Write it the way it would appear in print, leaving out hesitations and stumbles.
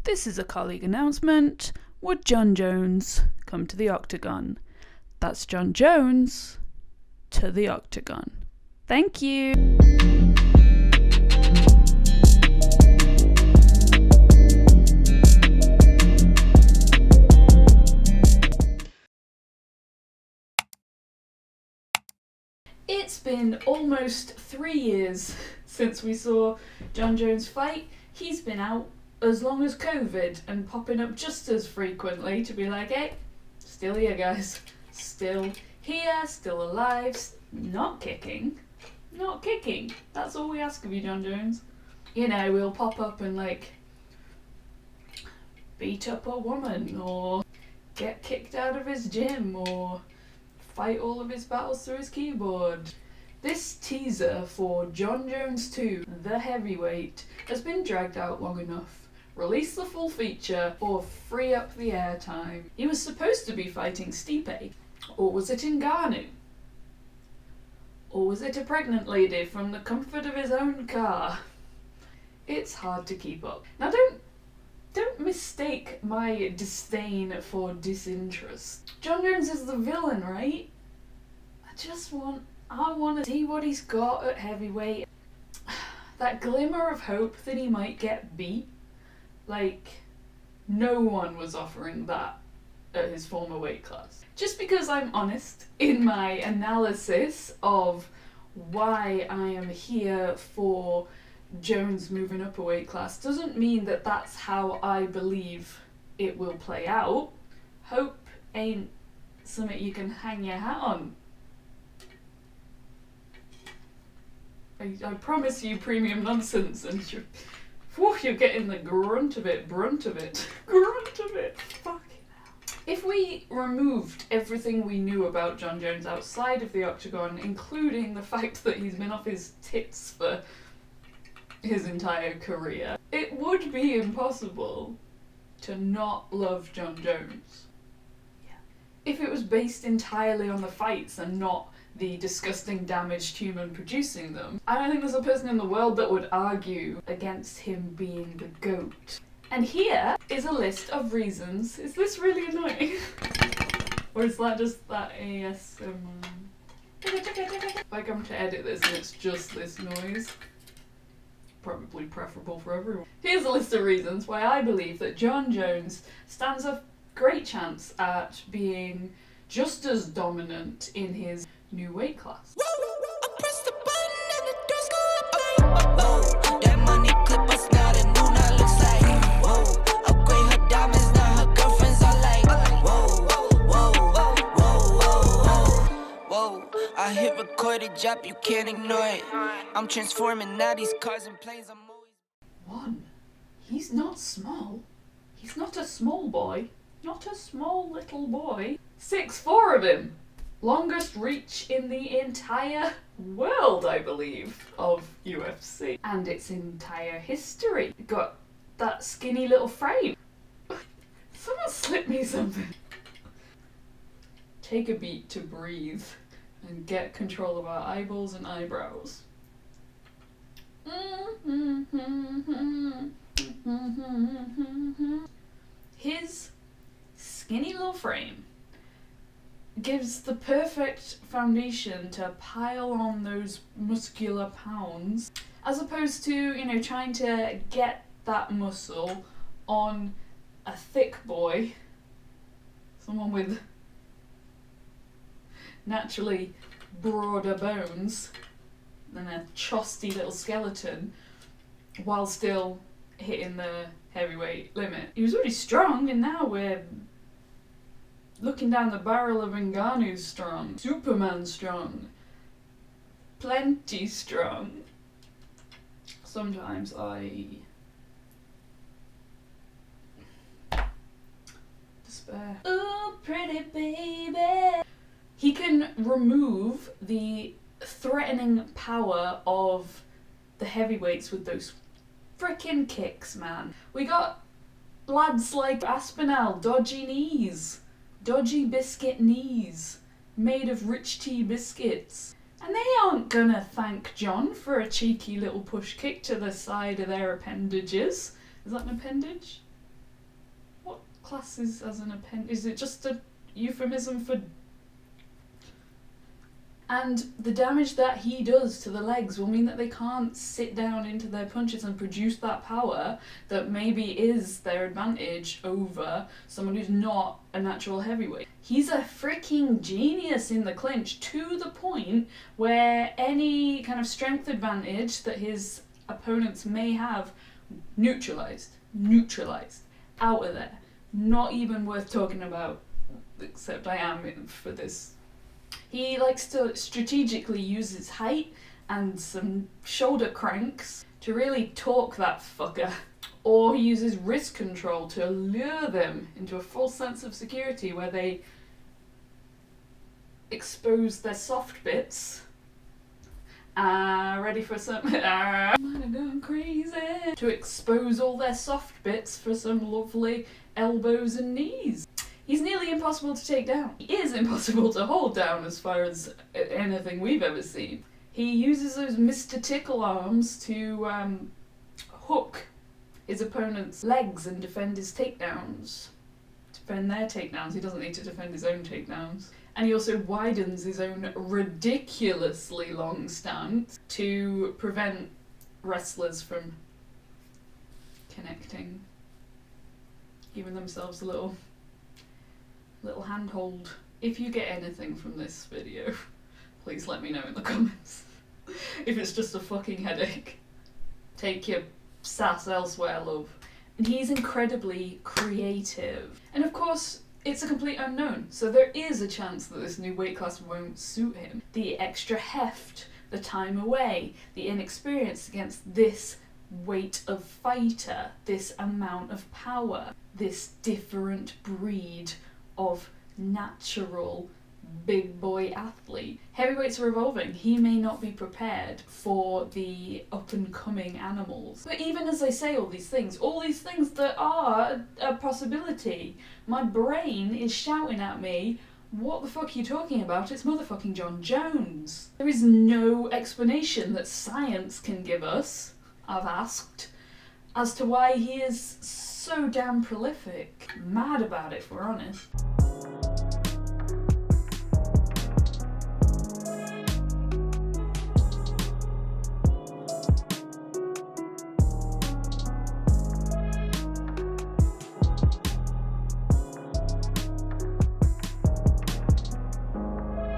This is a colleague announcement. Would Jon Jones come to the octagon? That's Jon Jones to the octagon. Thank you. It's been almost 3 years since we saw Jon Jones fight. He's been out as long as COVID and popping up just as frequently to be like, hey, still here guys, still here, still alive, not kicking. That's all we ask of you, Jon Jones. You know, we'll pop up and like beat up a woman or get kicked out of his gym or fight all of his battles through his keyboard. This teaser for Jon Jones 2, the heavyweight, has been dragged out long enough. Release the full feature or free up the airtime. He was supposed to be fighting Stipe, or was it Ngannou? Or was it a pregnant lady from the comfort of his own car? It's hard to keep up. Now don't mistake my disdain for disinterest. Jon Jones is the villain, right? I want to see what he's got at heavyweight. That glimmer of hope that he might get beat. Like, no one was offering that at his former weight class. Just because I'm honest in my analysis of why I am here for Jones moving up a weight class doesn't mean that that's how I believe it will play out. Hope ain't something you can hang your hat on. I promise you premium nonsense, and you're getting the brunt of it. Fucking hell. If we removed everything we knew about Jon Jones outside of the octagon, including the fact that he's been off his tits for his entire career, it would be impossible to not love Jon Jones. Yeah. If it was based entirely on the fights and not the disgusting damaged human producing them, I don't think there's a person in the world that would argue against him being the GOAT. And here is a list of reasons. Is this really annoying? Or is that just that ASMR? If I come to edit this and it's just this noise, probably preferable for everyone. Here's a list of reasons why I believe that Jon Jones stands a great chance at being just as dominant in his new weight class. I hit record a drop, you can't ignore it. I'm transforming now these cars and planes. I'm always 1. He's not small. He's not a small boy. Not a small little boy. 6'4" of him. Longest reach in the entire world, I believe, of UFC. And its entire history. Got that skinny little frame. Someone slip me something. Take a beat to breathe and get control of our eyeballs and eyebrows. His skinny little frame gives the perfect foundation to pile on those muscular pounds, as opposed to, you know, trying to get that muscle on a thick boy, someone with naturally broader bones than a chosty little skeleton, while still hitting the heavyweight limit. He was already strong, and now we're looking down the barrel of Ngannou's strong. Superman strong. Plenty strong. Sometimes I despair. Ooh, pretty baby. He can remove the threatening power of the heavyweights with those frickin' kicks, man. We got lads like Aspinall, dodgy knees. Dodgy biscuit knees, made of rich tea biscuits. And they aren't gonna thank Jon for a cheeky little push kick to the side of their appendages. Is that an appendage? classes as an appendage? Is it just a euphemism for... And the damage that he does to the legs will mean that they can't sit down into their punches and produce that power that maybe is their advantage over someone who's not a natural heavyweight. He's a freaking genius in the clinch, to the point where any kind of strength advantage that his opponents may have, neutralized, out of there. Not even worth talking about, except I am for this. He likes to strategically use his height and some shoulder cranks to really torque that fucker. Or he uses wrist control to lure them into a false sense of security where they expose their soft bits. Ready for some... I'm going crazy. To expose all their soft bits for some lovely elbows and knees. He's nearly impossible to take down. He is impossible to hold down as far as anything we've ever seen. He uses those Mr. Tickle arms to hook his opponent's legs and defend his takedowns. Defend their takedowns. He doesn't need to defend his own takedowns. And he also widens his own ridiculously long stance to prevent wrestlers from connecting, giving themselves a little handhold. If you get anything from this video, please let me know in the comments. If it's just a fucking headache, take your sass elsewhere, love. And he's incredibly creative. And of course, it's a complete unknown, so there is a chance that this new weight class won't suit him. The extra heft, the time away, the inexperience against this weight of fighter, this amount of power, this different breed of natural big boy athlete. Heavyweights are evolving. He may not be prepared for the up and coming animals. But even as I say all these things that are a possibility, my brain is shouting at me, what the fuck are you talking about? It's motherfucking Jon Jones. There is no explanation that science can give us, I've asked, as to why he is so damn prolific. Mad about it, if we're honest.